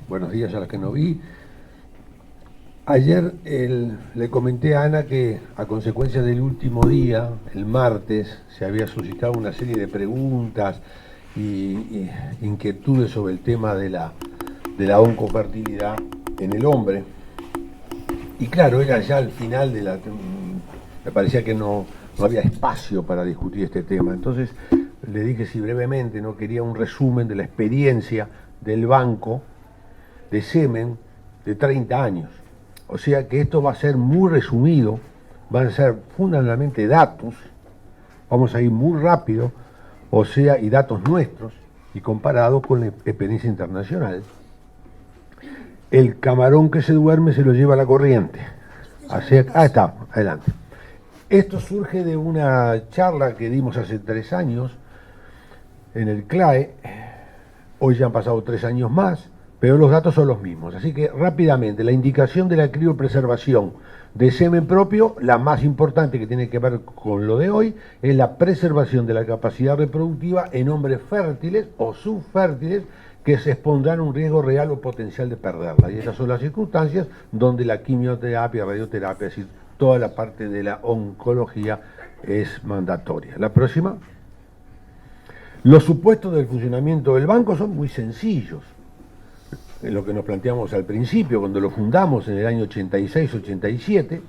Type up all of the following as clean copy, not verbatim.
Buenos días a las que no vi. Ayer le comenté a Ana que a consecuencia del último día, el martes, se había suscitado una serie de preguntas y inquietudes sobre el tema de la oncofertilidad en el hombre. Y claro, ella ya al final me parecía que no había espacio para discutir este tema. Entonces le dije si brevemente no quería un resumen de la experiencia del banco de semen de 30 años. O sea que esto va a ser muy resumido, van a ser fundamentalmente datos, vamos a ir muy rápido, o sea, y datos nuestros, y comparados con la experiencia internacional. El camarón que se duerme se lo lleva a la corriente. Está, adelante. Esto surge de una charla que dimos hace 3 años en el CLAE. Hoy ya han pasado 3 años más, pero los datos son los mismos. Así que rápidamente, la indicación de la criopreservación de semen propio, la más importante que tiene que ver con lo de hoy, es la preservación de la capacidad reproductiva en hombres fértiles o subfértiles que se expondrán a un riesgo real o potencial de perderla. Y esas son las circunstancias donde la quimioterapia, radioterapia, es decir, toda la parte de la oncología es mandatoria. La próxima. Los supuestos del funcionamiento del banco son muy sencillos. Lo que nos planteamos al principio, cuando lo fundamos en el año 86-87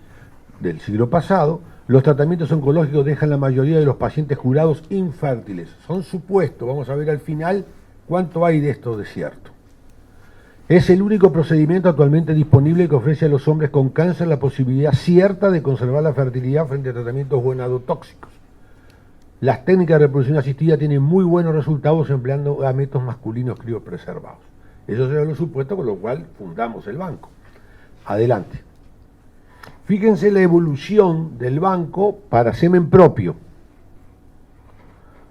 del siglo pasado, los tratamientos oncológicos dejan la mayoría de los pacientes curados infértiles. Son supuestos, vamos a ver al final cuánto hay de esto de cierto. Es el único procedimiento actualmente disponible que ofrece a los hombres con cáncer la posibilidad cierta de conservar la fertilidad frente a tratamientos gonadotóxicos. Las técnicas de reproducción asistida tienen muy buenos resultados empleando gametos masculinos criopreservados. Eso será lo supuesto, con lo cual fundamos el banco. Adelante. Fíjense la evolución del banco para semen propio.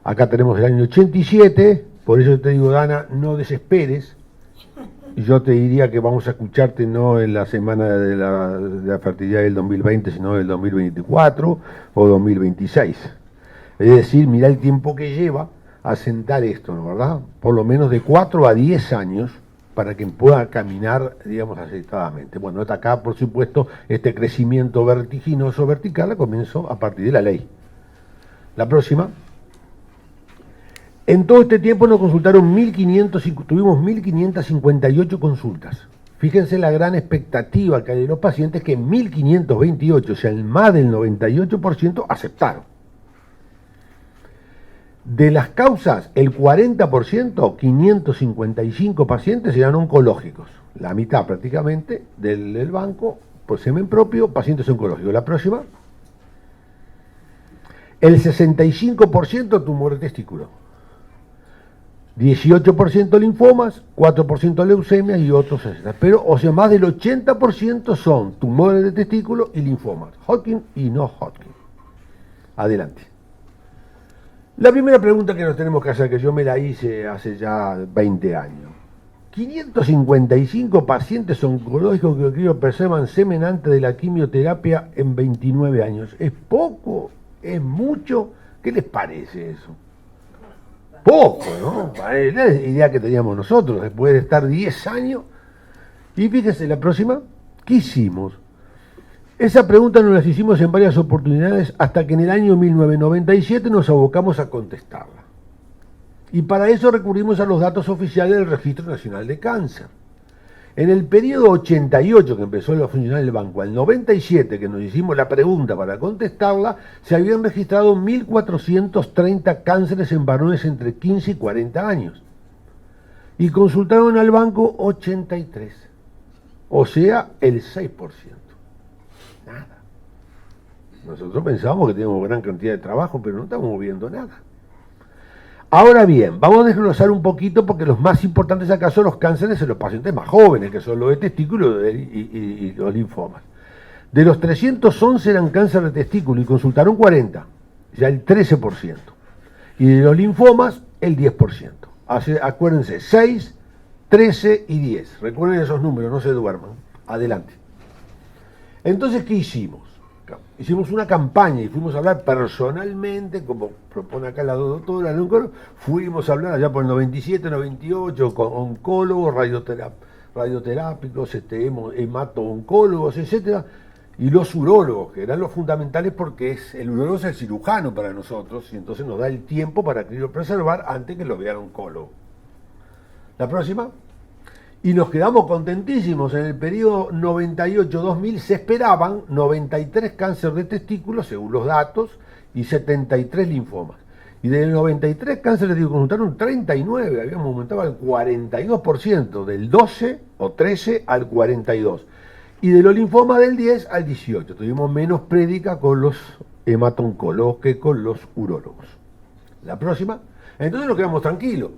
Acá tenemos el año 87, por eso te digo, Dana, no desesperes. Yo te diría que vamos a escucharte no en la semana de la fertilidad del 2020, sino del 2024 o 2026. Es decir, mirá el tiempo que lleva a sentar esto, ¿no? ¿Verdad? Por lo menos de 4 a 10 años para que pueda caminar, digamos, acertadamente. Bueno, hasta acá, por supuesto, este crecimiento vertiginoso vertical comenzó a partir de la ley. La próxima. En todo este tiempo nos consultaron tuvimos 1.558 consultas. Fíjense la gran expectativa que hay de los pacientes, que 1.528, o sea, el más del 98%, aceptaron. De las causas, el 40%, 555 pacientes, eran oncológicos. La mitad prácticamente del banco, pues semen propio, pacientes oncológicos. La próxima. El 65% tumor de testículo. 18% linfomas, 4% leucemias y otros 60%. Pero, o sea, más del 80% son tumores de testículo y linfomas. Hodgkin y no Hodgkin. Adelante. La primera pregunta que nos tenemos que hacer, que yo me la hice hace ya 20 años. 555 pacientes oncológicos que criopreservan semen antes de la quimioterapia en 29 años. ¿Es poco? ¿Es mucho? ¿Qué les parece eso? Poco, ¿no? Es la idea que teníamos nosotros, después de estar 10 años. Y fíjese, la próxima, ¿qué hicimos? Esa pregunta nos la hicimos en varias oportunidades hasta que en el año 1997 nos abocamos a contestarla. Y para eso recurrimos a los datos oficiales del Registro Nacional de Cáncer. En el periodo 88, que empezó a funcionar el banco, al 97, que nos hicimos la pregunta para contestarla, se habían registrado 1.430 cánceres en varones entre 15 y 40 años. Y consultaron al banco 83, o sea, el 6%. Nada. Nosotros pensábamos que teníamos gran cantidad de trabajo, pero no estamos viendo nada. Ahora bien, vamos a desglosar un poquito, porque los más importantes acá son los cánceres en los pacientes más jóvenes, que son los de testículo y los linfomas. De los 311 eran cáncer de testículo y consultaron 40, ya el 13%. Y de los linfomas, el 10%. Acuérdense, 6, 13 y 10. Recuerden esos números, no se duerman. Adelante. Entonces, ¿qué hicimos? Hicimos una campaña y fuimos a hablar personalmente, como propone acá la doctora, fuimos a hablar allá por el 97, 98, con oncólogos, radioterápicos, hemato-oncólogos, etcétera, y los urólogos, que eran los fundamentales porque el urólogo es el cirujano para nosotros, y entonces nos da el tiempo para criopreservar antes que lo vea el oncólogo. La próxima. Y nos quedamos contentísimos. En el periodo 98-2000 se esperaban 93 cáncer de testículos, según los datos, y 73 linfomas. Y del 93 cáncer de testículos consultaron 39, habíamos aumentado al 42%, del 12 o 13 al 42. Y de los linfomas del 10 al 18. Tuvimos menos prédica con los hemato-oncólogos que con los urólogos. La próxima. Entonces nos quedamos tranquilos.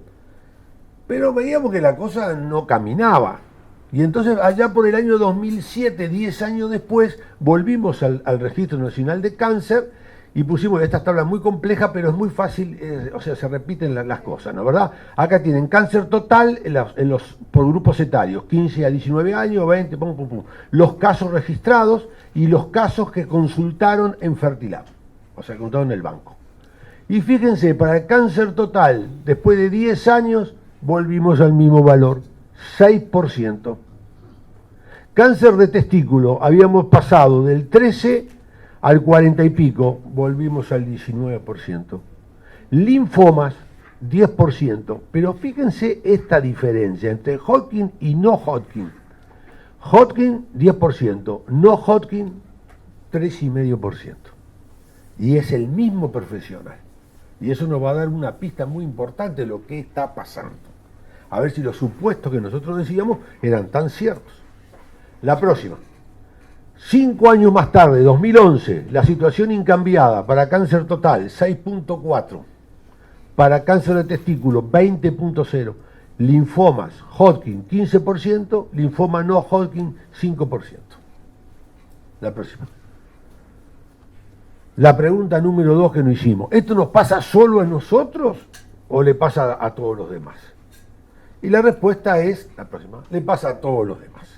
Pero veíamos que la cosa no caminaba. Y entonces allá por el año 2007, 10 años después, volvimos al Registro Nacional de Cáncer y pusimos esta tabla muy compleja, pero es muy fácil, o sea, se repiten las cosas, ¿no? ¿Verdad? Acá tienen cáncer total por grupos etarios, 15 a 19 años, 20, pum, pum, pum. Los casos registrados y los casos que consultaron en Fertilab, o sea, que consultaron en el banco. Y fíjense, para el cáncer total, después de 10 años, volvimos al mismo valor, 6%. Cáncer de testículo, habíamos pasado del 13 al 40 y pico, volvimos al 19%. Linfomas, 10%. Pero fíjense esta diferencia entre Hodgkin y no Hodgkin. Hodgkin, 10%. No Hodgkin, 3,5%. Y es el mismo profesional. Y eso nos va a dar una pista muy importante de lo que está pasando. A ver si los supuestos que nosotros decíamos eran tan ciertos. La próxima. 5 años más tarde, 2011, la situación incambiada para cáncer total, 6,4. Para cáncer de testículo, 20,0. Linfomas, Hodgkin, 15%. Linfoma no Hodgkin, 5%. La próxima. La pregunta número 2 que nos hicimos. ¿Esto nos pasa solo a nosotros o le pasa a todos los demás? Y la respuesta es, la próxima, le pasa a todos los demás.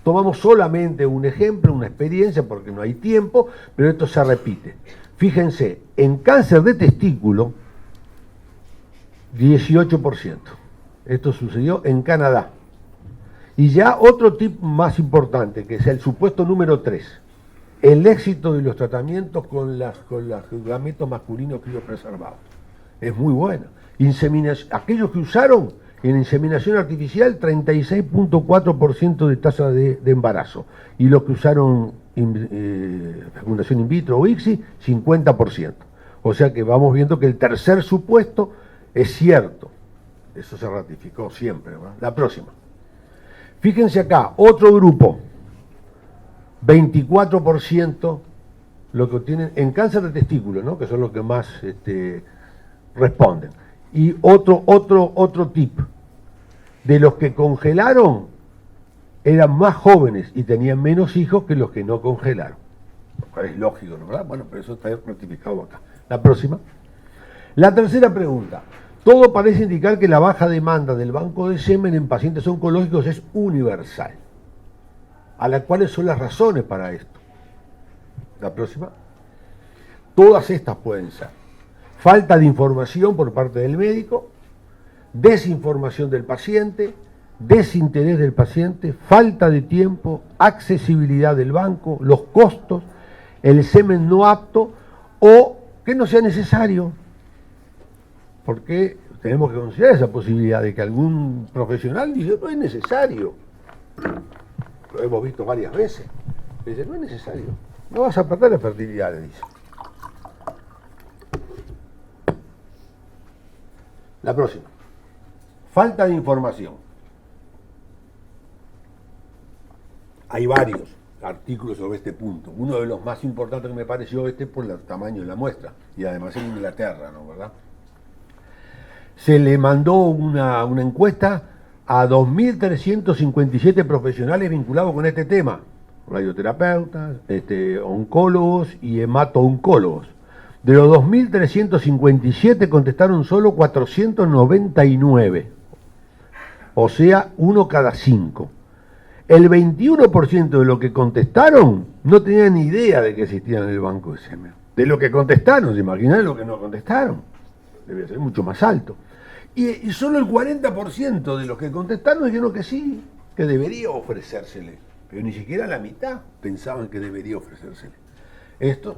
Tomamos solamente un ejemplo, una experiencia, porque no hay tiempo, pero esto se repite. Fíjense, en cáncer de testículo, 18%. Esto sucedió en Canadá. Y ya otro tip más importante, que es el supuesto número 3. El éxito de los tratamientos con los gametos masculinos criopreservados. Es muy bueno. Aquellos que usaron en inseminación artificial, 36,4% de tasa de embarazo. Y los que usaron fecundación in vitro o ICSI, 50%. O sea que vamos viendo que el tercer supuesto es cierto. Eso se ratificó siempre, ¿verdad? La próxima. Fíjense acá, otro grupo. 24% lo que obtienen en cáncer de testículo, ¿no? Que son los que más responden. Y otro tip. De los que congelaron, eran más jóvenes y tenían menos hijos que los que no congelaron. Lo cual es lógico, ¿no? ¿Verdad? Bueno, pero eso está ratificado acá. La próxima. La tercera pregunta. Todo parece indicar que la baja demanda del banco de semen en pacientes oncológicos es universal. ¿A las cuales son las razones para esto? La próxima. Todas estas pueden ser falta de información por parte del médico, desinformación del paciente, desinterés del paciente, falta de tiempo, accesibilidad del banco, los costos, el semen no apto o que no sea necesario. Porque tenemos que considerar esa posibilidad de que algún profesional dice no es necesario. Lo hemos visto varias veces. Dice, no es necesario. No vas a perder la fertilidad, le dice. La próxima. Falta de información. Hay varios artículos sobre este punto. Uno de los más importantes que me pareció por el tamaño de la muestra. Y además en Inglaterra, ¿no? ¿Verdad? Se le mandó una encuesta a 2.357 profesionales vinculados con este tema, radioterapeutas, oncólogos y hemato-oncólogos. De los 2.357 contestaron solo 499, o sea, 1 cada 5. El 21% de los que contestaron no tenían ni idea de que existía en el banco de semen. De lo que contestaron, ¿se imaginan lo que no contestaron? Debe ser mucho más alto. Y solo el 40% de los que contestaron dijeron que sí. que debería ofrecérsele, pero ni siquiera la mitad pensaban que debería ofrecérsele. Esto,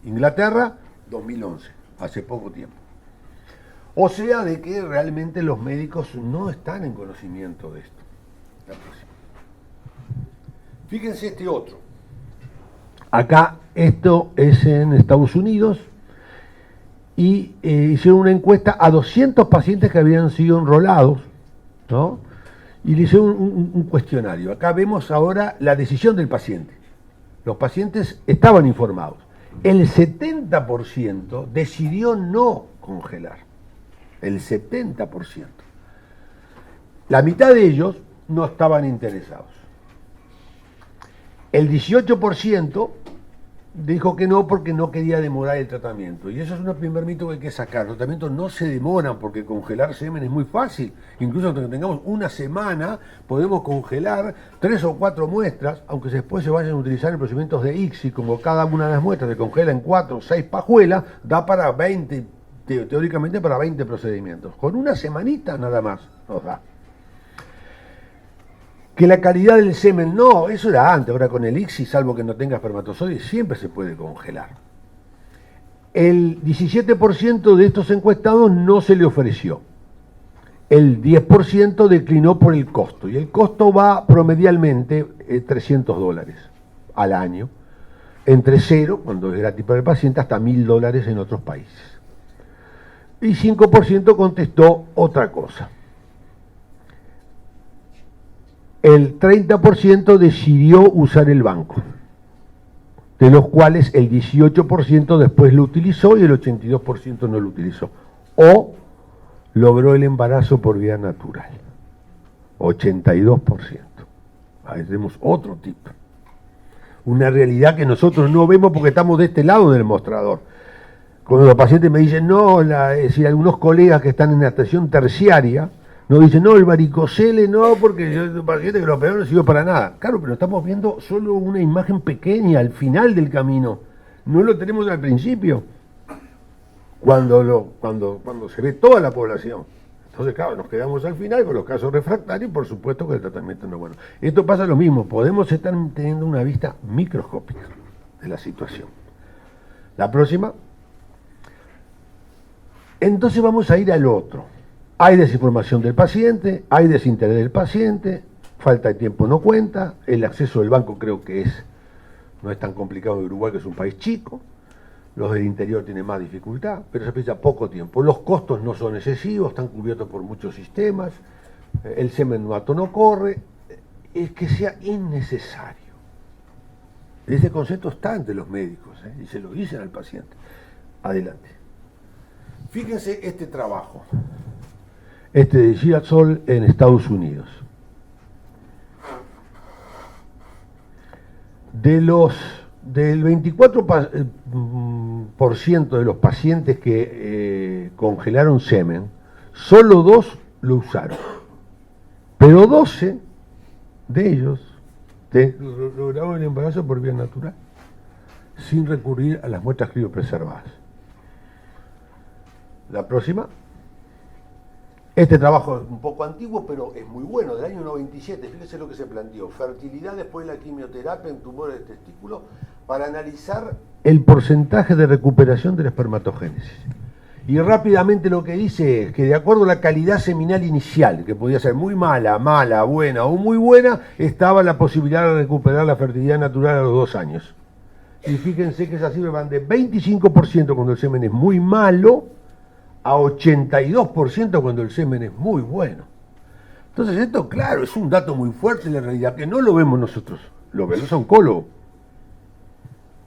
Inglaterra, 2011, hace poco tiempo. O sea, de que realmente los médicos no están en conocimiento de esto. La próxima. Fíjense este otro. Acá, esto es en Estados Unidos, y hicieron una encuesta a 200 pacientes que habían sido enrolados, ¿no? Y le hicieron un cuestionario. Acá vemos ahora la decisión del paciente. Los pacientes estaban informados. El 70% decidió no congelar. El 70%. La mitad de ellos no estaban interesados. El 18% dijo que no porque no quería demorar el tratamiento. Y eso es un primer mito que hay que sacar. Los tratamientos no se demoran porque congelar semen es muy fácil. Incluso aunque tengamos una semana, podemos congelar 3 o 4 muestras, aunque después se vayan a utilizar en procedimientos de ICSI, como cada una de las muestras se congela en 4 o 6 pajuelas, da para 20, teóricamente para 20 procedimientos. Con una semanita nada más nos da. Que la calidad del semen, no, eso era antes, ahora con el ICSI, salvo que no tenga espermatozoides, siempre se puede congelar. El 17% de estos encuestados no se le ofreció. El 10% declinó por el costo, y el costo va promedialmente $300 al año, entre 0, cuando es gratis para el paciente, hasta $1.000 en otros países. Y 5% contestó otra cosa. El 30% decidió usar el banco, de los cuales el 18% después lo utilizó y el 82% no lo utilizó. O logró el embarazo por vía natural, 82%. Ahí tenemos otro tipo. Una realidad que nosotros no vemos porque estamos de este lado del mostrador. Cuando los pacientes me dicen, no, si algunos colegas que están en la atención terciaria, no dicen, no, el varicocele no, porque yo soy un paciente que lo peor no sirve para nada. Claro, pero estamos viendo solo una imagen pequeña al final del camino. No lo tenemos al principio, cuando se ve toda la población. Entonces, claro, nos quedamos al final con los casos refractarios, por supuesto que el tratamiento no es bueno. Esto pasa lo mismo, podemos estar teniendo una vista microscópica de la situación. La próxima. Entonces vamos a ir al otro. Hay desinformación del paciente, hay desinterés del paciente, falta de tiempo no cuenta, el acceso del banco creo que no es tan complicado en Uruguay, que es un país chico, los del interior tienen más dificultad, pero se precisa poco tiempo. Los costos no son excesivos, están cubiertos por muchos sistemas, el semen nuato no corre, es que sea innecesario. Ese concepto está ante los médicos, y se lo dicen al paciente. Adelante. Fíjense este trabajo. Este de Girasol en Estados Unidos. Del 24% de los pacientes que congelaron semen, solo 2 lo usaron. Pero 12 de ellos lograron el embarazo por vía natural, sin recurrir a las muestras criopreservadas. La próxima. Este trabajo es un poco antiguo, pero es muy bueno, del año 97. Fíjense lo que se planteó: fertilidad después de la quimioterapia en tumores de testículo, para analizar el porcentaje de recuperación de la espermatogénesis. Y rápidamente lo que dice es que de acuerdo a la calidad seminal inicial, que podía ser muy mala, buena o muy buena, estaba la posibilidad de recuperar la fertilidad natural a los 2 años. Y fíjense que esas cifras van de 25% cuando el semen es muy malo, a 82% cuando el semen es muy bueno. Entonces esto, claro, es un dato muy fuerte en la realidad, que no lo vemos nosotros, lo ven los oncólogos.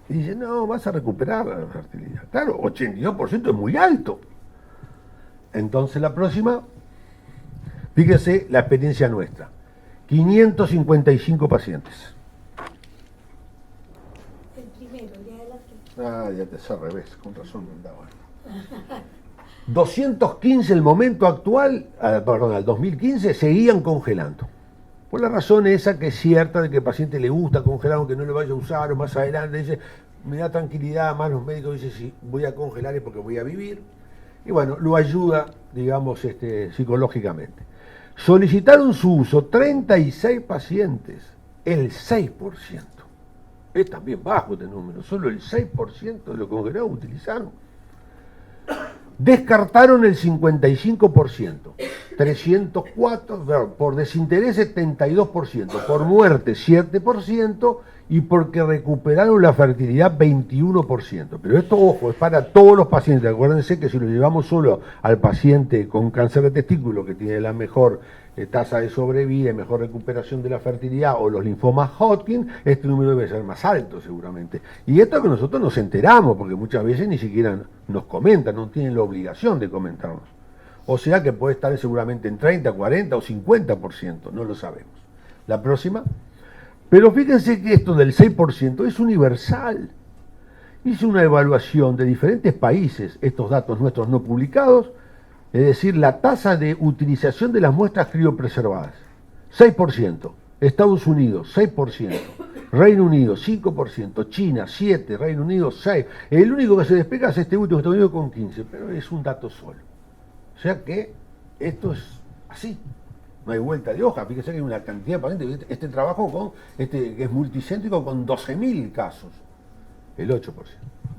Y dicen, no, vas a recuperar la fertilidad. Claro, 82% es muy alto. Entonces la próxima, fíjese la experiencia nuestra. 555 pacientes. El primero, ya de ya te sé al revés, con razón no andaba. 215 el momento actual, al 2015, seguían congelando. Por la razón esa que es cierta, de que al paciente le gusta congelar, aunque no le vaya a usar, o más adelante dice, me da tranquilidad, más los médicos dicen, si voy a congelar es porque voy a vivir. Y bueno, lo ayuda, digamos, psicológicamente. Solicitaron su uso 36 pacientes, el 6%. Es también bajo este número, solo el 6% de los congelados utilizaron. Descartaron el 55%, 304, por desinterés 72%, por muerte 7% y porque recuperaron la fertilidad 21%. Pero esto, ojo, es para todos los pacientes. Acuérdense que si lo llevamos solo al paciente con cáncer de testículo, que tiene la mejor tasa de sobrevida y mejor recuperación de la fertilidad, o los linfomas Hodgkin, este número debe ser más alto seguramente. Y esto que nosotros nos enteramos, porque muchas veces ni siquiera nos comentan, no tienen la obligación de comentarnos. O sea que puede estar seguramente en 30, 40 o 50%, no lo sabemos. La próxima. Pero fíjense que esto del 6% es universal. Hice una evaluación de diferentes países, estos datos nuestros no publicados, es decir, la tasa de utilización de las muestras criopreservadas, 6%, Estados Unidos, 6%, Reino Unido, 5%, China, 7%, Reino Unido, 6%. El único que se despega es este último, Estados Unidos con 15%, pero es un dato solo. O sea que esto es así. No hay vuelta de hoja. Fíjese que hay una cantidad de pacientes. Este trabajo con que es multicéntrico con 12.000 casos. El 8%.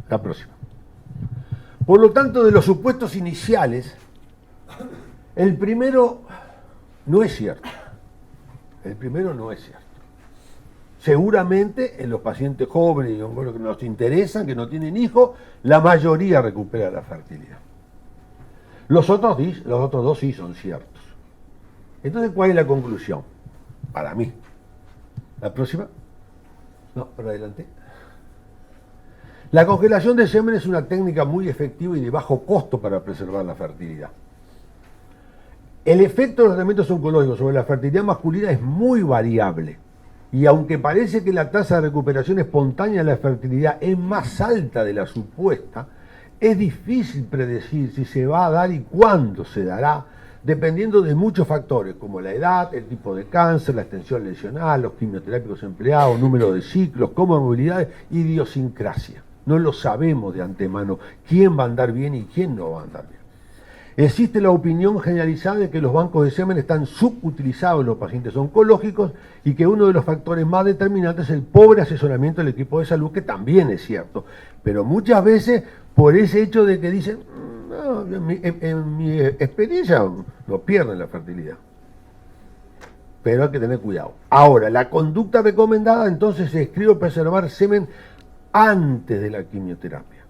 La próxima. Por lo tanto, de los supuestos iniciales, el primero no es cierto. El primero no es cierto. Seguramente en los pacientes jóvenes y que nos interesan, que no tienen hijos, la mayoría recupera la fertilidad. Los otros dos sí son ciertos. Entonces, ¿cuál es la conclusión? Para mí. ¿La próxima? No, para adelante. La congelación de semen es una técnica muy efectiva y de bajo costo para preservar la fertilidad. El efecto de los tratamientos oncológicos sobre la fertilidad masculina es muy variable. Y aunque parece que la tasa de recuperación espontánea de la fertilidad es más alta de la supuesta, es difícil predecir si se va a dar y cuándo se dará, dependiendo de muchos factores, como la edad, el tipo de cáncer, la extensión lesional, los quimioterápicos empleados, número de ciclos, comorbilidades, idiosincrasia. No lo sabemos de antemano quién va a andar bien y quién no va a andar bien. Existe la opinión generalizada de que los bancos de semen están subutilizados en los pacientes oncológicos y que uno de los factores más determinantes es el pobre asesoramiento del equipo de salud, que también es cierto. Pero muchas veces, por ese hecho de que dicen, no, en mi experiencia no pierden la fertilidad. Pero hay que tener cuidado. Ahora, la conducta recomendada entonces es criopreservar semen antes de la quimioterapia.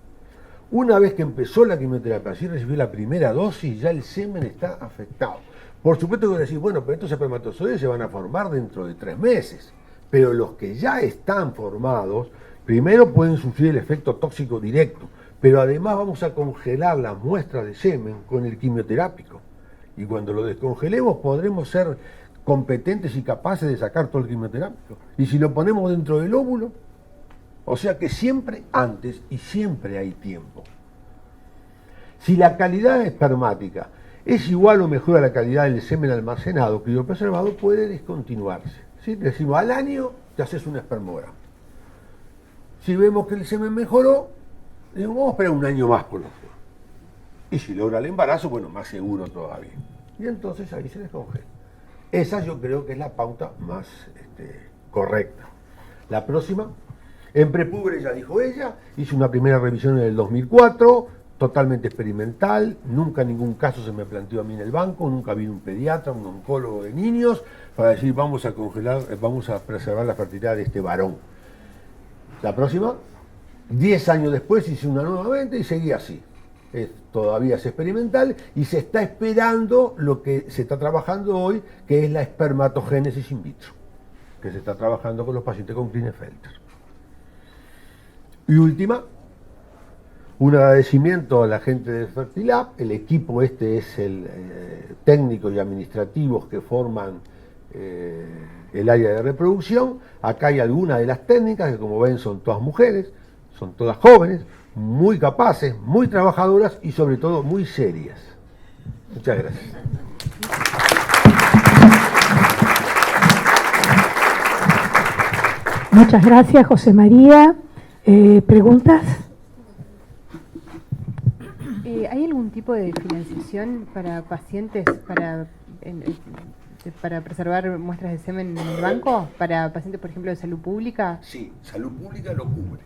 Una vez que empezó la quimioterapia, si recibió la primera dosis, ya el semen está afectado. Por supuesto que decís, bueno, pero estos espermatozoides se van a formar dentro de 3 meses. Pero los que ya están formados, primero pueden sufrir el efecto tóxico directo, pero además vamos a congelar las muestras de semen con el quimioterápico. Y cuando lo descongelemos podremos ser competentes y capaces de sacar todo el quimioterápico. Y si lo ponemos dentro del óvulo, o sea que siempre antes y siempre hay tiempo. Si la calidad espermática es igual o mejor a la calidad del semen almacenado, criopreservado, puede descontinuarse. ¿Sí? Decimos, al año te haces un espermograma. Si vemos que el semen mejoró, decimos, vamos a esperar un año más por los dos. Y si logra el embarazo, bueno, más seguro todavía. Y entonces ahí se descongela. Esa yo creo que es la pauta más correcta. La próxima. En Prepubre, ya dijo ella, hizo una primera revisión en el 2004, totalmente experimental, nunca ningún caso se me planteó a mí en el banco, nunca vi un pediatra, un oncólogo de niños, para decir vamos a preservar la fertilidad de este varón. La próxima, 10 años después hice una nuevamente y seguía así. Todavía es experimental y se está esperando lo que se está trabajando hoy, que es la espermatogénesis in vitro, que se está trabajando con los pacientes con Klinefelter. Y última, un agradecimiento a la gente de Fertilab. El equipo es el técnico y administrativos que forman el área de reproducción. Acá hay algunas de las técnicas que, como ven, son todas mujeres, son todas jóvenes, muy capaces, muy trabajadoras y sobre todo muy serias. Muchas gracias. Muchas gracias, José María. ¿Preguntas? ¿Hay algún tipo de financiación para pacientes, para para preservar muestras de semen en el banco para pacientes, por ejemplo, de salud pública? Sí, salud pública lo cubre.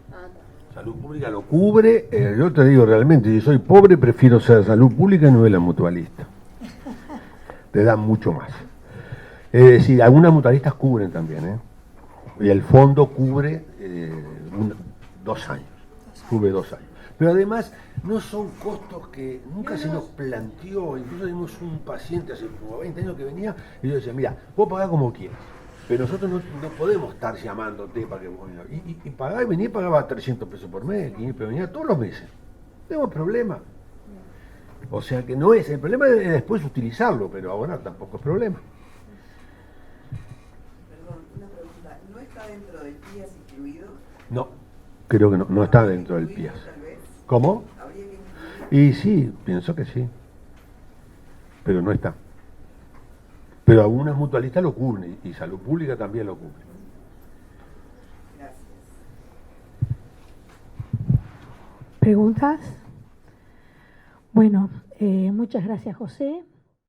Salud pública lo cubre. Yo te digo realmente, si soy pobre, prefiero ser salud pública y no de la mutualista. Te dan mucho más. Es decir, algunas mutualistas cubren también, ¿eh? Y el fondo cubre 2 años. Cubre 2 años. Pero además, no son costos que nunca se nos planteó. Incluso tenemos un paciente hace como 20 años que venía y yo decía, mira, vos pagás como quieras. Pero nosotros no podemos estar llamándote para que vos vengas. Y pagar, y venir pagaba 300 pesos por mes, 500, pero venía todos los meses. No tenemos problema. O sea que no es, el problema es después utilizarlo, pero ahora tampoco es problema. Perdón, una pregunta. ¿No está dentro del PIAS incluido? No, creo que no está dentro del PIAS. Tal vez. ¿Cómo? ¿Habría que incluirlo? Y sí, pienso que sí. Pero no está. Pero algunas mutualistas lo cubren y salud pública también lo cubre. Gracias. ¿Preguntas? Bueno, muchas gracias, José.